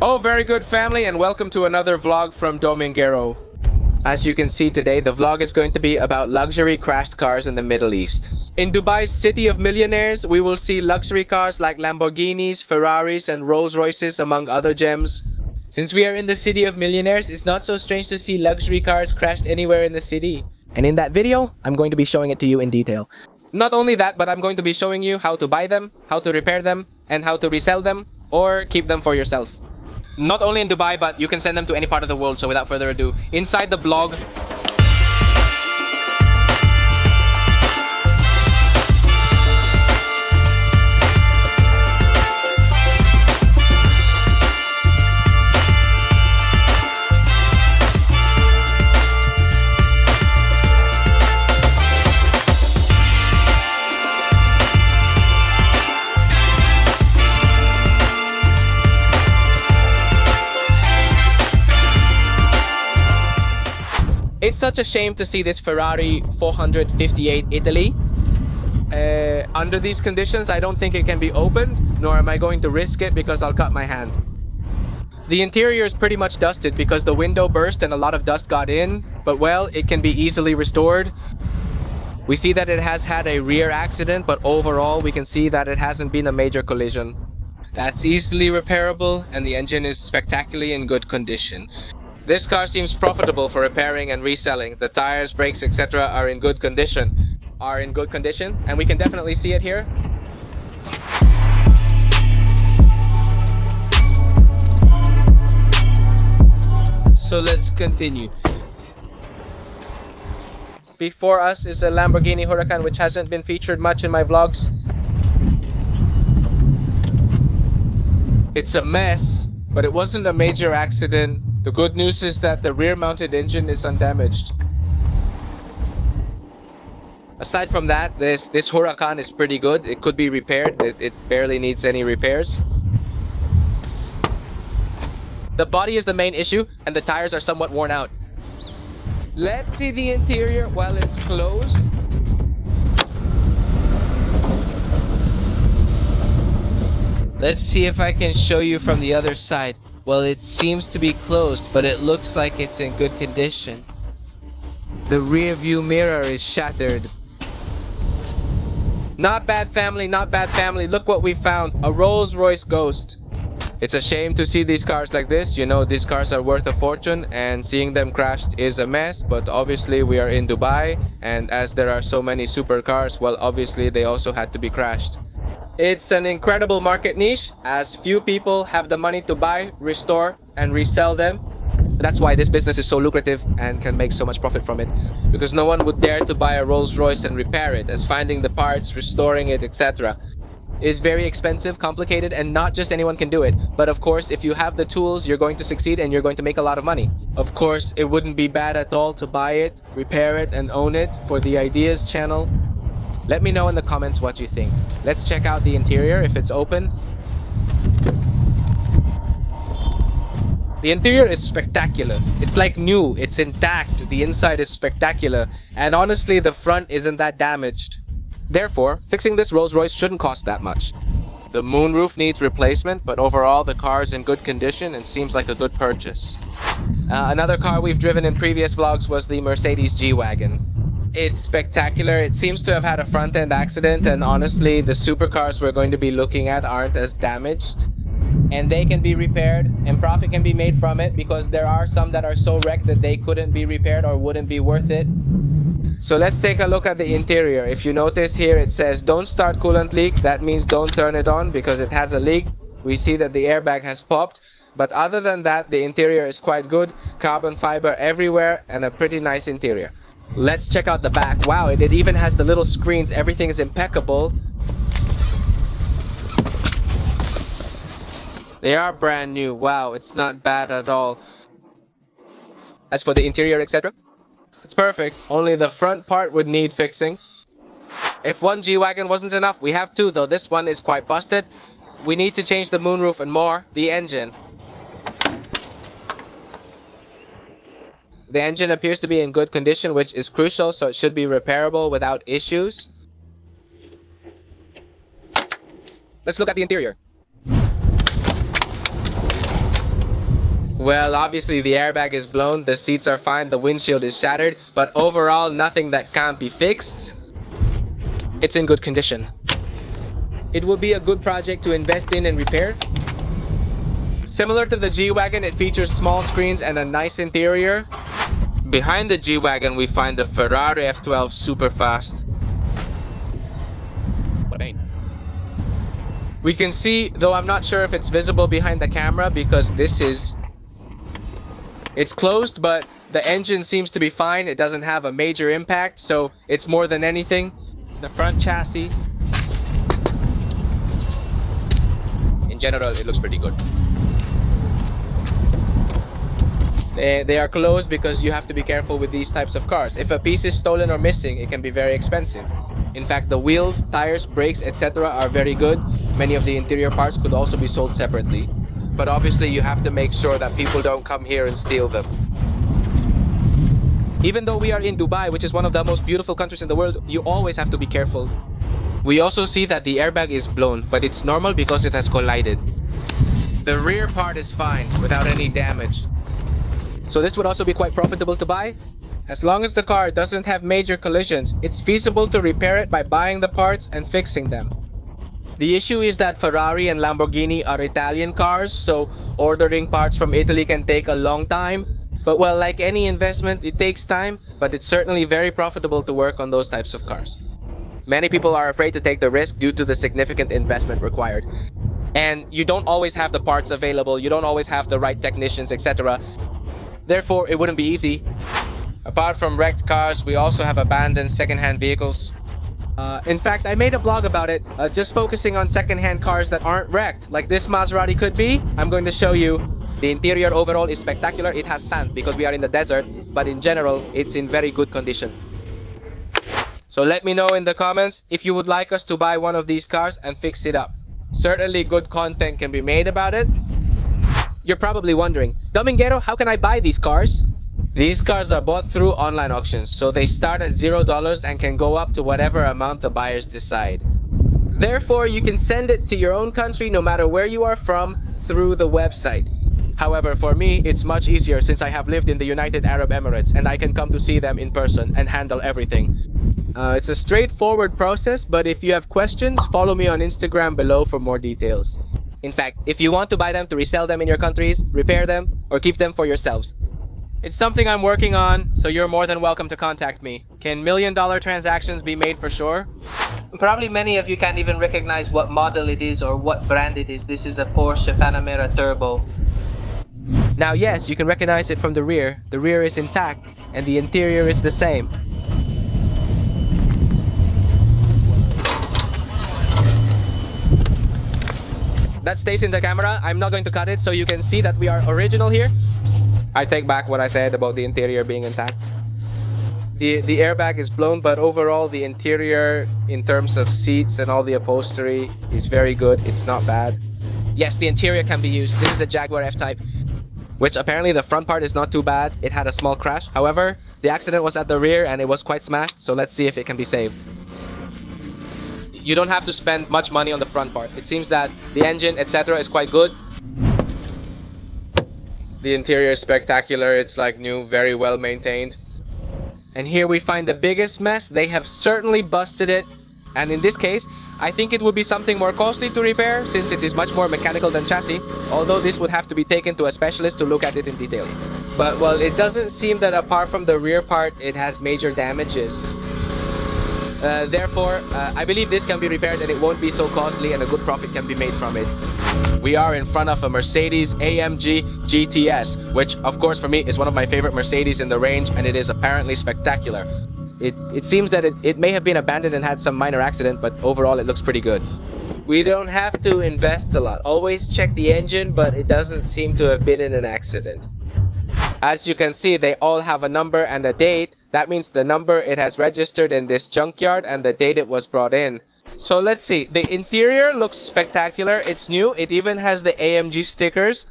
Oh, very good family, and welcome to another vlog from Dominguero. As you can see today, the vlog is going to be about luxury crashed cars in the Middle East. In Dubai's city of millionaires, we will see luxury cars like Lamborghinis, Ferraris, and Rolls Royces, among other gems. Since we are in the city of millionaires, it's not so strange to see luxury cars crashed anywhere in the city. And in that video, I'm going to be showing it to you in detail. Not only that, but I'm going to be showing you how to buy them, how to repair them, and how to resell them, or keep them for yourself. Not only in Dubai, but you can send them to any part of the world. So without further ado, inside the blog. It's such a shame to see this Ferrari 458 Italy. Under these conditions, I don't think it can be opened, nor am I going to risk it because I'll cut my hand. The interior is pretty much dusted because the window burst and a lot of dust got in, but well, it can be easily restored. We see that it has had a rear accident, but overall we can see that it hasn't been a major collision. That's easily repairable, and the engine is spectacularly in good condition. This car seems profitable for repairing and reselling. The tires, brakes, etc. are in good condition. And we can definitely see it here. So let's continue. Before us is a Lamborghini Huracan, which hasn't been featured much in my vlogs. It's a mess, but it wasn't a major accident. The good news is that the rear-mounted engine is undamaged. Aside from that, this Huracan is pretty good. It could be repaired. It barely needs any repairs. The body is the main issue, and the tires are somewhat worn out. Let's see the interior while it's closed. Let's see if I can show you from the other side. Well, it seems to be closed, but it looks like it's in good condition. The rear view mirror is shattered. Not bad family, not bad family. Look what we found. A Rolls Royce Ghost. It's a shame to see these cars like this. You know, these cars are worth a fortune, and seeing them crashed is a mess. But obviously we are in Dubai, and as there are so many supercars, well, obviously they also had to be crashed. It's an incredible market niche, as few people have the money to buy, restore, and resell them. That's why this business is so lucrative and can make so much profit from it. Because no one would dare to buy a Rolls Royce and repair it, as finding the parts, restoring it, etc. is very expensive, complicated, and not just anyone can do it. But of course, if you have the tools, you're going to succeed and you're going to make a lot of money. Of course, it wouldn't be bad at all to buy it, repair it, and own it for the Ideas channel. Let me know in the comments what you think. Let's check out the interior if it's open. The interior is spectacular. It's like new, it's intact, the inside is spectacular, and honestly the front isn't that damaged. Therefore, fixing this Rolls Royce shouldn't cost that much. The moonroof needs replacement, but overall the car is in good condition and seems like a good purchase. Another car we've driven in previous vlogs was the Mercedes G-Wagon. It's spectacular. It seems to have had a front-end accident, and honestly the supercars we're going to be looking at aren't as damaged. And they can be repaired, and profit can be made from it, because there are some that are so wrecked that they couldn't be repaired or wouldn't be worth it. So let's take a look at the interior. If you notice here, it says don't start coolant leak. That means don't turn it on because it has a leak. We see that the airbag has popped, but other than that, the interior is quite good. Carbon fiber everywhere and a pretty nice interior. Let's check out the back. Wow, it even has the little screens. Everything is impeccable. They are brand new. Wow, it's not bad at all. As for the interior, etc., it's perfect. Only the front part would need fixing. If one G-Wagon wasn't enough, we have two, though this one is quite busted. We need to change the moonroof and more, the engine. The engine appears to be in good condition, which is crucial, so it should be repairable without issues. Let's look at the interior. Well, obviously the airbag is blown, the seats are fine, the windshield is shattered, but overall nothing that can't be fixed. It's in good condition. It would be a good project to invest in and repair. Similar to the G-Wagon, it features small screens and a nice interior. Behind the G-Wagon, we find the Ferrari F12 Superfast. We can see, though I'm not sure if it's visible behind the camera because it's closed, but the engine seems to be fine. It doesn't have a major impact, so it's more than anything. The front chassis, in general, it looks pretty good. They are closed because you have to be careful with these types of cars. If a piece is stolen or missing, it can be very expensive. In fact, the wheels, tires, brakes, etc. are very good. Many of the interior parts could also be sold separately. But obviously you have to make sure that people don't come here and steal them. Even though we are in Dubai, which is one of the most beautiful countries in the world, you always have to be careful. We also see that the airbag is blown, but it's normal because it has collided. The rear part is fine, without any damage. So this would also be quite profitable to buy. As long as the car doesn't have major collisions, it's feasible to repair it by buying the parts and fixing them. The issue is that Ferrari and Lamborghini are Italian cars, so ordering parts from Italy can take a long time. But well, like any investment, it takes time, but it's certainly very profitable to work on those types of cars. Many people are afraid to take the risk due to the significant investment required. And you don't always have the parts available, you don't always have the right technicians, etc. Therefore, it wouldn't be easy. Apart from wrecked cars, we also have abandoned second-hand vehicles. In fact, I made a blog about it, just focusing on second-hand cars that aren't wrecked, like this Maserati could be. I'm going to show you. The interior overall is spectacular. It has sand because we are in the desert, but in general, it's in very good condition. So let me know in the comments if you would like us to buy one of these cars and fix it up. Certainly good content can be made about it. You're probably wondering, Dominguero, how can I buy these cars? These cars are bought through online auctions, so they start at $0 and can go up to whatever amount the buyers decide. Therefore, you can send it to your own country no matter where you are from through the website. However, for me, it's much easier since I have lived in the United Arab Emirates and I can come to see them in person and handle everything. It's a straightforward process, but if you have questions, follow me on Instagram below for more details. In fact, if you want to buy them to resell them in your countries, repair them, or keep them for yourselves, it's something I'm working on, so you're more than welcome to contact me. Can million-dollar transactions be made for sure? Probably many of you can't even recognize what model it is or what brand it is. This is a Porsche Panamera Turbo. Now yes, you can recognize it from the rear. The rear is intact, and the interior is the same. That stays in the camera. I'm not going to cut it so you can see that we are original here. I take back what I said about the interior being intact. The airbag is blown, but overall the interior in terms of seats and all the upholstery is very good. It's not bad. Yes, the interior can be used. This is a Jaguar F-Type, which apparently the front part is not too bad. It had a small crash. However, the accident was at the rear and it was quite smashed, so let's see if it can be saved. You don't have to spend much money on the front part. It seems that the engine, etc. is quite good. The interior is spectacular. It's like new, very well maintained. And here we find the biggest mess. They have certainly busted it. And in this case, I think it would be something more costly to repair since it is much more mechanical than chassis. Although this would have to be taken to a specialist to look at it in detail. But well, it doesn't seem that apart from the rear part, it has major damages. Therefore, I believe this can be repaired and it won't be so costly and a good profit can be made from it. We are in front of a Mercedes AMG GTS, which of course for me is one of my favorite Mercedes in the range, and it is apparently spectacular. It seems that it may have been abandoned and had some minor accident, but overall it looks pretty good. We don't have to invest a lot. Always check the engine, but it doesn't seem to have been in an accident. As you can see, they all have a number and a date. That means the number it has registered in this junkyard and the date it was brought in. So let's see. The interior looks spectacular. It's new. It even has the AMG stickers.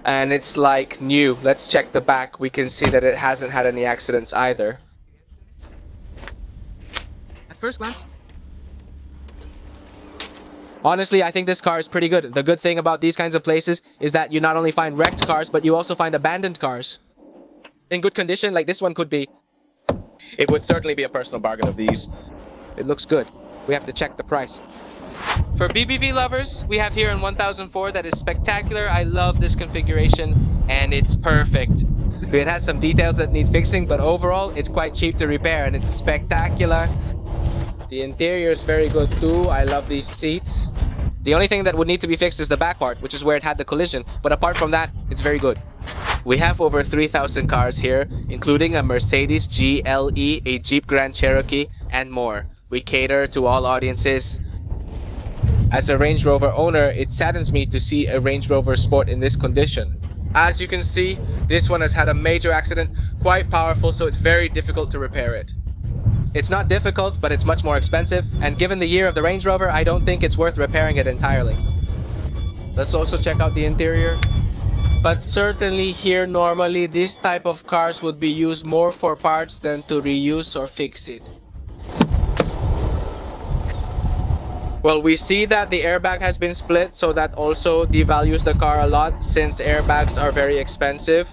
And it's like new. Let's check the back. We can see that it hasn't had any accidents either. At first glance, Honestly, I think this car is pretty good. The good thing about these kinds of places is that you not only find wrecked cars, but you also find abandoned cars. In good condition, like this one could be. It would certainly be a personal bargain of these. It looks good. We have to check the price. For BBV lovers, we have here in 1004 that is spectacular. I love this configuration and it's perfect. It has some details that need fixing, but overall it's quite cheap to repair and it's spectacular. The interior is very good too. I love these seats. The only thing that would need to be fixed is the back part, which is where it had the collision. But apart from that, it's very good. We have over 3,000 cars here, including a Mercedes GLE, a Jeep Grand Cherokee, and more. We cater to all audiences. As a Range Rover owner, it saddens me to see a Range Rover Sport in this condition. As you can see, this one has had a major accident, quite powerful, so it's very difficult to repair it. It's not difficult, but it's much more expensive, and given the year of the Range Rover, I don't think it's worth repairing it entirely. Let's also check out the interior. But certainly here normally this type of cars would be used more for parts than to reuse or fix it. Well, we see that the airbag has been split, so that also devalues the car a lot since airbags are very expensive.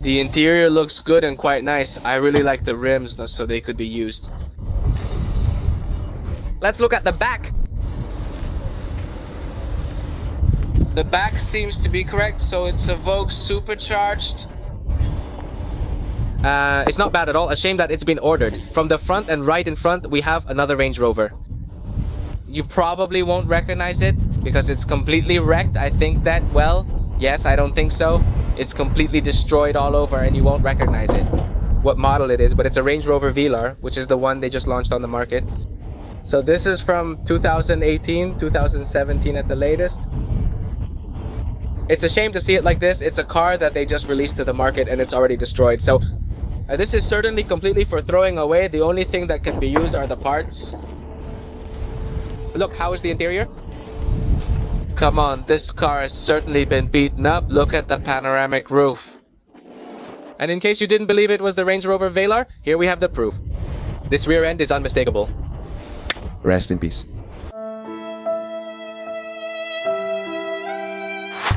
The interior looks good and quite nice. I really like the rims, so they could be used. Let's look at the back. The back seems to be correct, so it's a Vogue supercharged. It's not bad at all. A shame that it's been ordered. From the front and right in front, we have another Range Rover. You probably won't recognize it because it's completely wrecked. I think that, well, yes, I don't think so. It's completely destroyed all over and you won't recognize it. What model it is, but it's a Range Rover Velar, which is the one they just launched on the market. So this is from 2018, 2017 at the latest. It's a shame to see it like this. It's a car that they just released to the market and it's already destroyed. So this is certainly completely for throwing away. The only thing that can be used are the parts. Look, how is the interior? Come on, this car has certainly been beaten up. Look at the panoramic roof. And in case you didn't believe it was the Range Rover Velar, here we have the proof. This rear end is unmistakable. Rest in peace.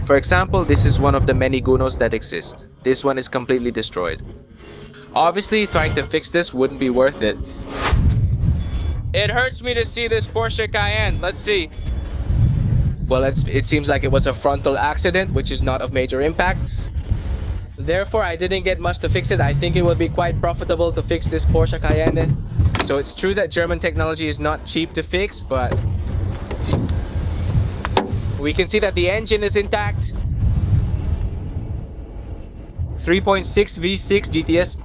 For example, this is one of the many Gunos that exist. This one is completely destroyed. Obviously, trying to fix this wouldn't be worth it. It hurts me to see this Porsche Cayenne. Let's see. Well, it seems like it was a frontal accident, which is not of major impact. Therefore, I didn't get much to fix it. I think it would be quite profitable to fix this Porsche Cayenne. So it's true that German technology is not cheap to fix, but we can see that the engine is intact. 3.6 V6 GTS.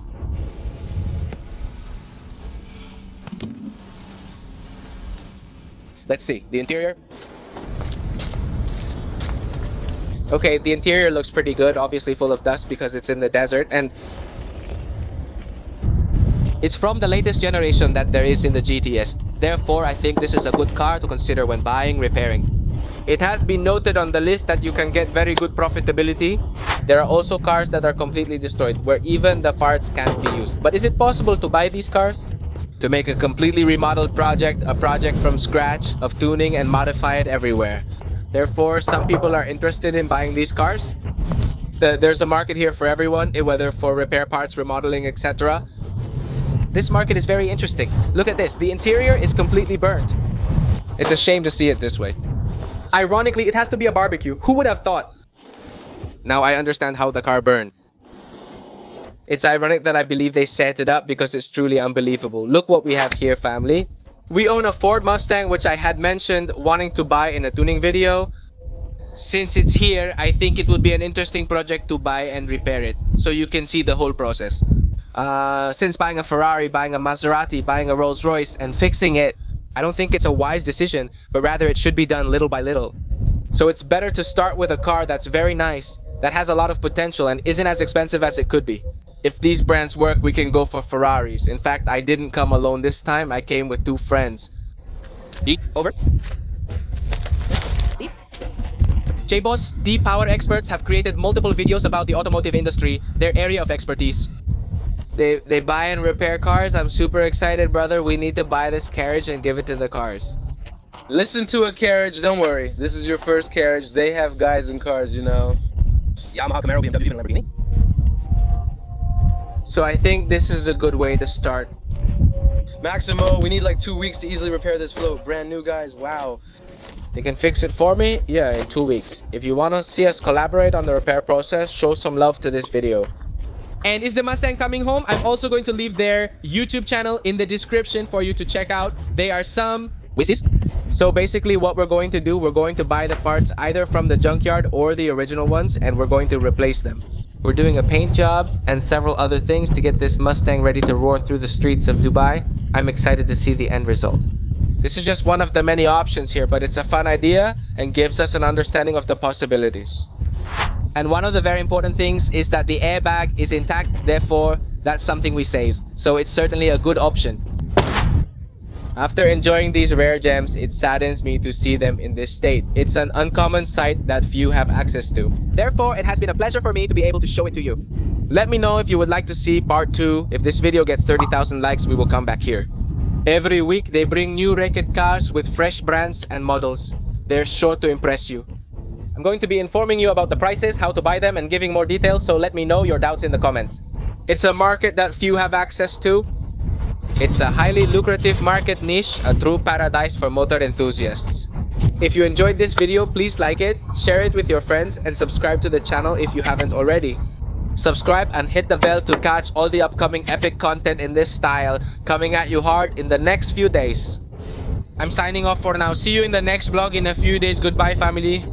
Let's see, the interior. Okay, the interior looks pretty good, obviously full of dust because it's in the desert, and it's from the latest generation that there is in the GTS. Therefore, I think this is a good car to consider when buying, repairing. It has been noted on the list that you can get very good profitability. There are also cars that are completely destroyed, where even the parts can't be used. But is it possible to buy these cars? To make a completely remodeled project, a project from scratch, of tuning and modify it everywhere. Therefore, some people are interested in buying these cars. There's a market here for everyone, whether for repair parts, remodeling, etc. This market is very interesting. Look at this, the interior is completely burned. It's a shame to see it this way. Ironically, it has to be a barbecue. Who would have thought? Now I understand how the car burned. It's ironic that I believe they set it up because it's truly unbelievable. Look what we have here, family. We own a Ford Mustang, which I had mentioned wanting to buy in a tuning video. Since it's here, I think it would be an interesting project to buy and repair it, so you can see the whole process. Since buying a Ferrari, buying a Maserati, buying a Rolls Royce, and fixing it, I don't think it's a wise decision, but rather it should be done little by little. So it's better to start with a car that's very nice, that has a lot of potential and isn't as expensive as it could be. If these brands work, we can go for Ferraris. In fact, I didn't come alone this time. I came with 2 friends. Over. Please. J-Boss, Deep Power experts have created multiple videos about the automotive industry, their area of expertise. They buy and repair cars. I'm super excited, brother. We need to buy this carriage and give it to the cars. Listen to a carriage, don't worry. This is your first carriage. They have guys in cars, you know. Yamaha, Camaro, BMW, even Lamborghini. So I think this is a good way to start. Maximo, we need like 2 weeks to easily repair this float. Brand new, guys, wow. They can fix it for me? Yeah, in 2 weeks. If you want to see us collaborate on the repair process, show some love to this video. And is the Mustang coming home? I'm also going to leave their YouTube channel in the description for you to check out. They are some whizzes. So basically what we're going to do, we're going to buy the parts either from the junkyard or the original ones, and we're going to replace them. We're doing a paint job and several other things to get this Mustang ready to roar through the streets of Dubai. I'm excited to see the end result. This is just one of the many options here, but it's a fun idea and gives us an understanding of the possibilities. And one of the very important things is that the airbag is intact, therefore that's something we save. So it's certainly a good option. After enjoying these rare gems, it saddens me to see them in this state. It's an uncommon sight that few have access to. Therefore, it has been a pleasure for me to be able to show it to you. Let me know if you would like to see part 2. If this video gets 30,000 likes, we will come back here. Every week, they bring new rated cars with fresh brands and models. They're sure to impress you. I'm going to be informing you about the prices, how to buy them, and giving more details, so let me know your doubts in the comments. It's a market that few have access to. It's a highly lucrative market niche, a true paradise for motor enthusiasts. If you enjoyed this video, please like it, share it with your friends, and subscribe to the channel if you haven't already. Subscribe and hit the bell to catch all the upcoming epic content in this style coming at you hard in the next few days. I'm signing off for now. See you in the next vlog in a few days. Goodbye, family.